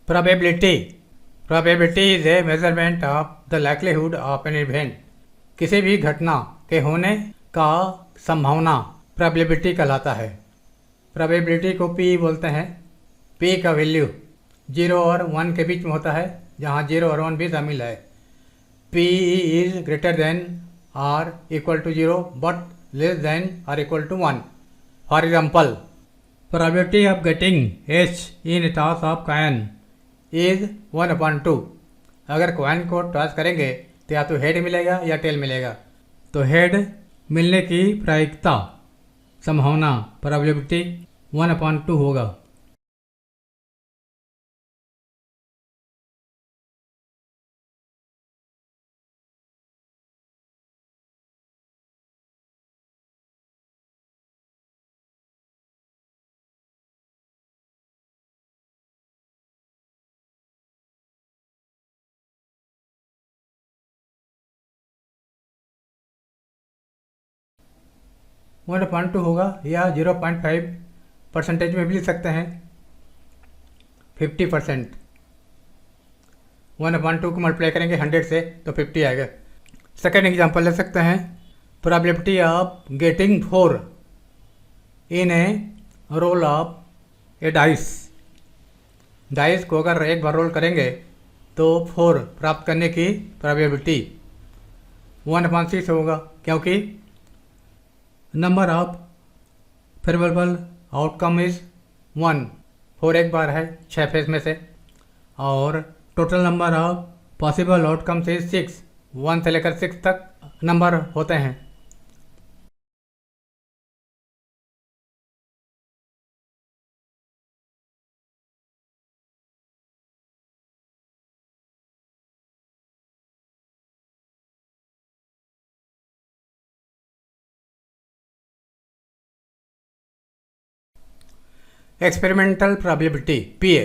Probability. Probability is a measurement of the likelihood of an event. किसी भी घटना के होने का संभावना probability कहलाता है। probability को P बोलते हैं। P का वैल्यू 0 और 1 के बीच में होता है, जहाँ 0 और 1 भी शामिल है। P is greater than or equal to 0 but less than or equal to 1. For example, probability of getting H in a toss of coin is 1/2. अगर कॉइन को टॉस करेंगे तो या तो हेड मिलेगा या टेल मिलेगा। तो हेड मिलने की प्रायिकता संभावना प्रोबेबिलिटी 1/2 होगा। वन अपॉइंट टू होगा या 0.5% में भी लिख सकते हैं। 50%। 1/2 को मल्टीप्लाई करेंगे 100 से तो 50 आएगा। सेकेंड एग्जांपल ले सकते हैं। Probability of getting 4 in a roll of a dice. Dice को अगर एक बार रोल करेंगे तो 4 प्राप्त करने की प्रोबेबिलिटी 1/6 होगा, क्योंकि number of favourable outcome is 1। 4 एक बार है 6 फेज में से, और total number of possible outcomes is 6। 1 से लेकर 6 तक नंबर होते हैं। एक्सपेरिमेंटल प्रोबेबिलिटी पीए।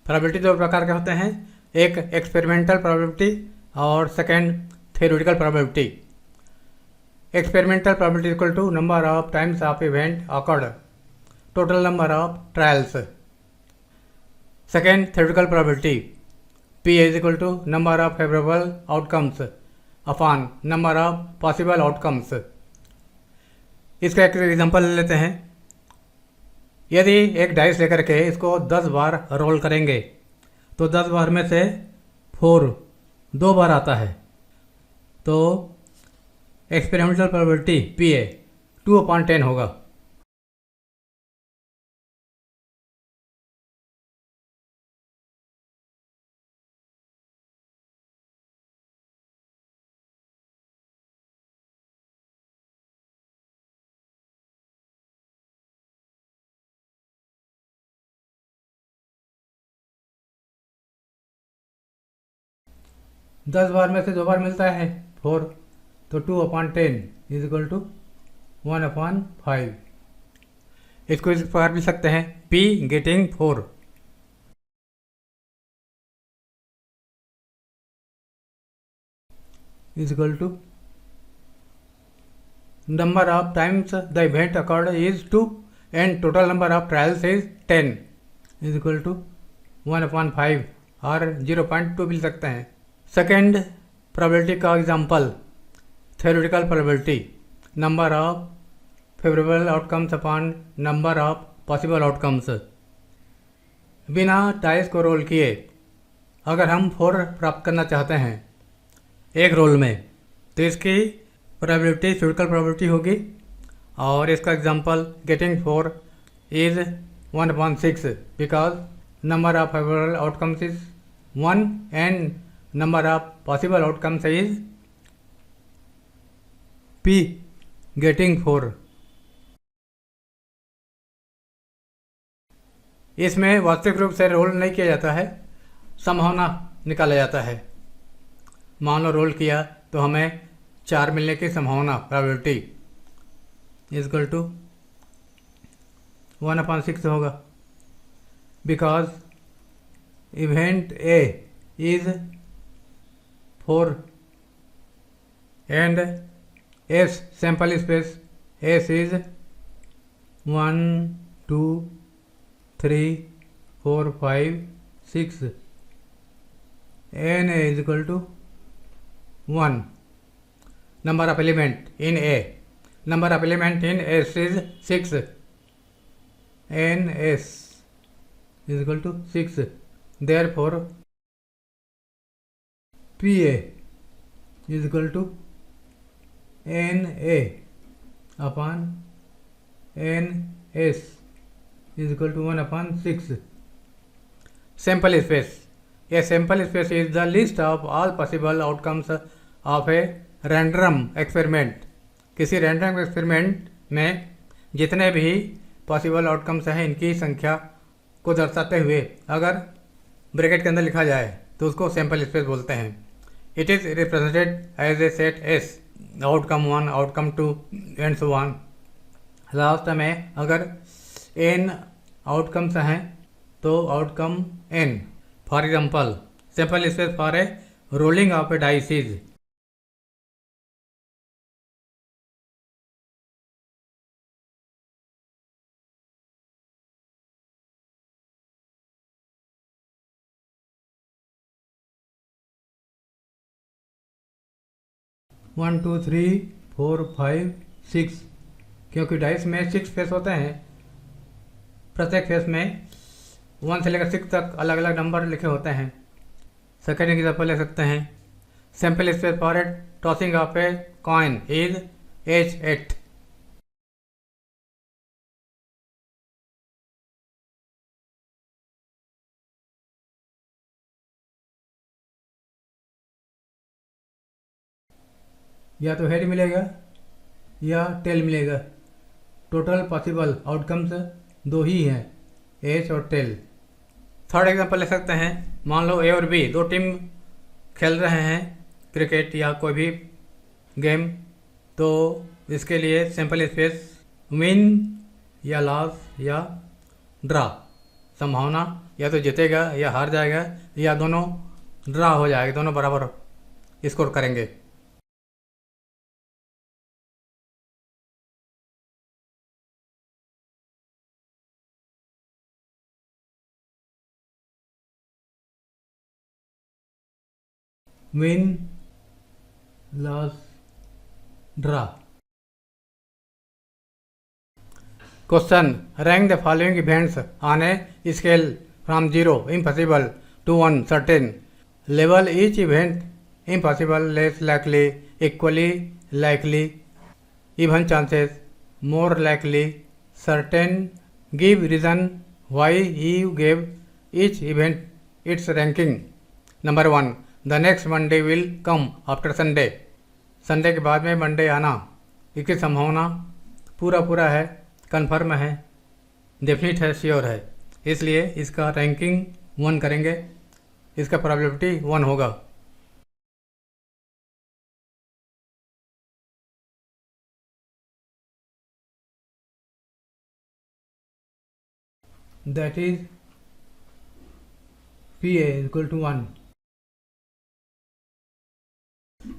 प्रोबेबिलिटी दो प्रकार के होते हैं, एक एक्सपेरिमेंटल प्रोबेबिलिटी और second theoretical probability. Experimental probability equal to number of times of event occurred, total number of trials. Second theoretical probability p is equal to number of favourable outcomes upon number of possible outcomes. इसका एक example ले लेते हैं। यदि एक dice लेकर के इसको 10 बार रोल करेंगे तो 10 बार में से 4 2 बार आता है, तो एक्सपेरिमेंटल प्रोबेबिलिटी पी ए 2/10 होगा। दस बार में से 2 बार मिलता है 4, तो 2/10 इज इक्वल टू 1/5। इसको इस प्रकार लिख सकते हैं, P getting 4 is equal to number of times the event occurred is 2 and total number of trials is 10 is equal to 1/5 और 0.2 भी लिख सकते हैं। सेकेंड प्रोबेबिलिटी का example theoretical probability number of favourable outcomes upon number of possible outcomes. बिना dice को roll किए अगर हम 4 प्राप्त करना चाहते हैं एक रोल में, तो इसकी प्रोबेबिलिटी थ्योरेटिकल प्रोबेबिलिटी होगी, और इसका example getting 4 is 1/6 because number of favourable outcomes is 1 and number of possible outcomes is P getting 4। इसमें वास्तविक रूप से रोल नहीं किया जाता है, संभावना निकाला जाता है। मान लो रोल किया तो हमें 4 मिलने की संभावना प्रोबेबिलिटी इज इक्वल टू 1/6 होगा, because event A is 4 and S sample space S is 1 2 3 4 5 6, Na is equal to 1. Number of element in A. Number of element in S is 6. Ns is equal to 6. Therefore, Pa is equal to Na upon Ns is equal to 1 upon 6. Sample space. A sample space is the list of all possible outcomes of a random experiment. किसी random experiment में जितने भी possible outcomes हैं इनकी संख्या को दर्शाते हुए अगर ब्रैकेट के अंदर लिखा जाए तो उसको सैम्पल स्पेस बोलते हैं. It is represented as a set s, outcome 1, outcome 2 and so on. Last में अगर n आउटकम्स हैं तो outcome n. For example, sample space for a rolling of a dice is 1 2 3 4 5 6. क्योंकि डाइस में 6 face होते हैं, प्रत्येक फेस में 1 से लेकर 6 तक अलग अलग नंबर लिखे होते हैं. सेकेंड एग्जाम्पल ले सकते हैं. Sample space for a tossing of a coin is H8. या तो हेड मिलेगा या टेल मिलेगा. टोटल पॉसिबल आउटकम्स दो ही हैं, एच और टेल. थर्ड एग्जांपल ले सकते हैं. मान लो ए और बी दो टीम खेल रहे हैं क्रिकेट या कोई भी गेम, तो इसके लिए सैम्पल स्पेस विन या लॉस या ड्रा, संभावना या तो जीतेगा या हार जाएगा या दोनों ड्रा हो जाएगा, दोनों बराबर स्कोर करेंगे. win, loss, draw. Question. Rank the following events on a scale from 0, impossible, to 1, certain. Label each event impossible, less likely, equally likely, even chances, more likely, certain. Give reason why you gave each event its ranking. Number 1. The next Monday will come after Sunday. Sunday के बाद में Monday आना, इसकी संभावना पूरा है, confirm है, definite है, श्योर है, इसलिए इसका रैंकिंग 1 करेंगे, इसका प्रोबेबिलिटी 1 होगा. That is p a equal to 1.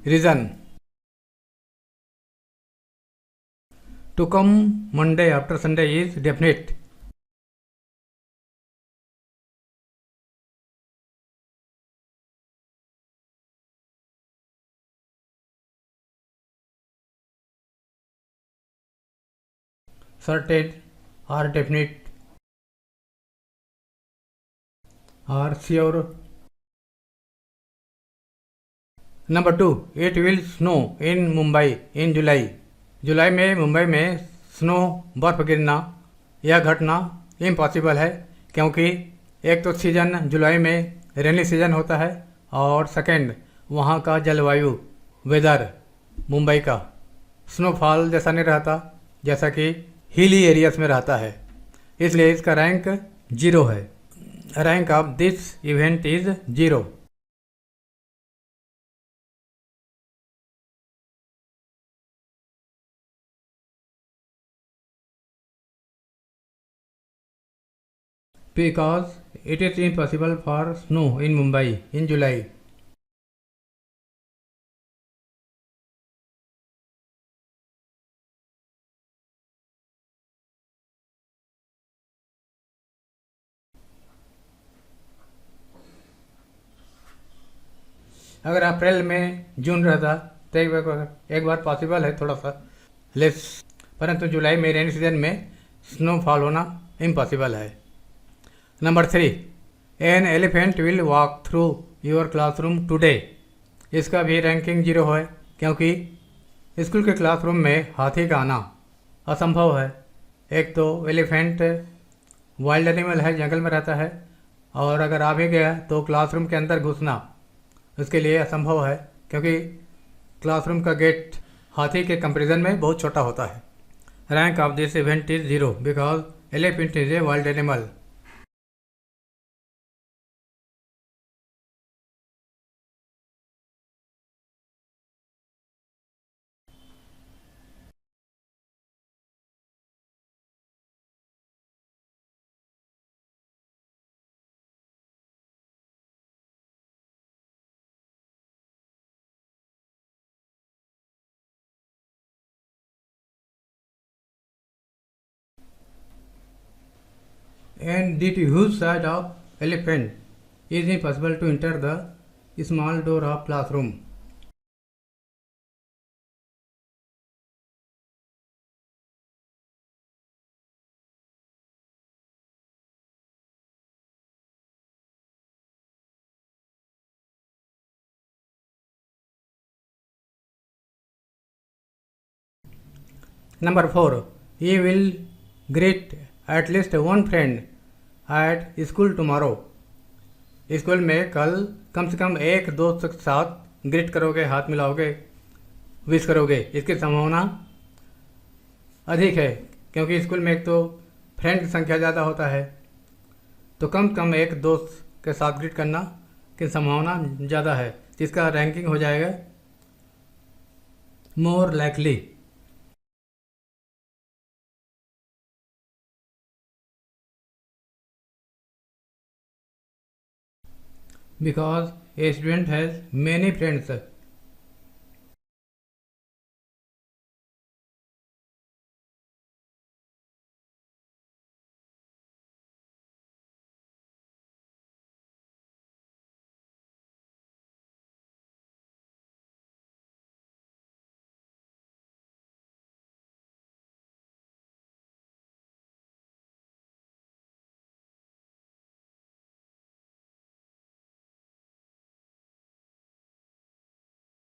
Reason. To come Monday after Sunday is definite. Certain or definite or sure. Number 2. It will snow in Mumbai in July. जुलाई में मुंबई में snow बर्फ गिरना यह घटना इम्पॉसिबल है, क्योंकि एक तो सीज़न जुलाई में रेनी सीज़न होता है और सेकंड वहाँ का जलवायु वेदर मुंबई का स्नोफॉल जैसा नहीं रहता जैसा कि हिली एरियाज में रहता है, इसलिए इसका रैंक 0 है. Rank of this event is 0. Because it is impossible for snow in Mumbai in July. अगर अप्रैल में जून रहता तो एक बार पॉसिबल है थोड़ा सा लेस, परंतु जुलाई में रेनी सीजन में स्नोफॉल होना इम्पॉसिबल है। Number 3, an elephant will walk through your classroom today. इसका भी रैंकिंग 0 है क्योंकि स्कूल के क्लासरूम में हाथी का आना असंभव है। एक तो एलिफेंट वाइल्ड एनिमल है, जंगल में रहता है, और अगर आ भी गया तो क्लासरूम के अंदर घुसना उसके लिए असंभव है क्योंकि क्लासरूम का गेट हाथी के कंपेरिजन में बहुत छोटा होता है। Rank of this event is 0 because elephant is a wild animal. And due to huge size of elephant, it is impossible to enter the small door of classroom. Number 4, he will greet at least one friend at school tomorrow. School में कल कम से कम एक दोस्त के साथ greet करोगे, हाथ मिलाओगे, wish करोगे। इसकी संभावना अधिक है क्योंकि स्कूल में एक तो फ्रेंड की संख्या ज़्यादा होता है, तो कम से कम एक दोस्त के साथ ग्रीट करना की संभावना ज़्यादा है, जिसका रैंकिंग हो जाएगा more likely. Because a student has many friends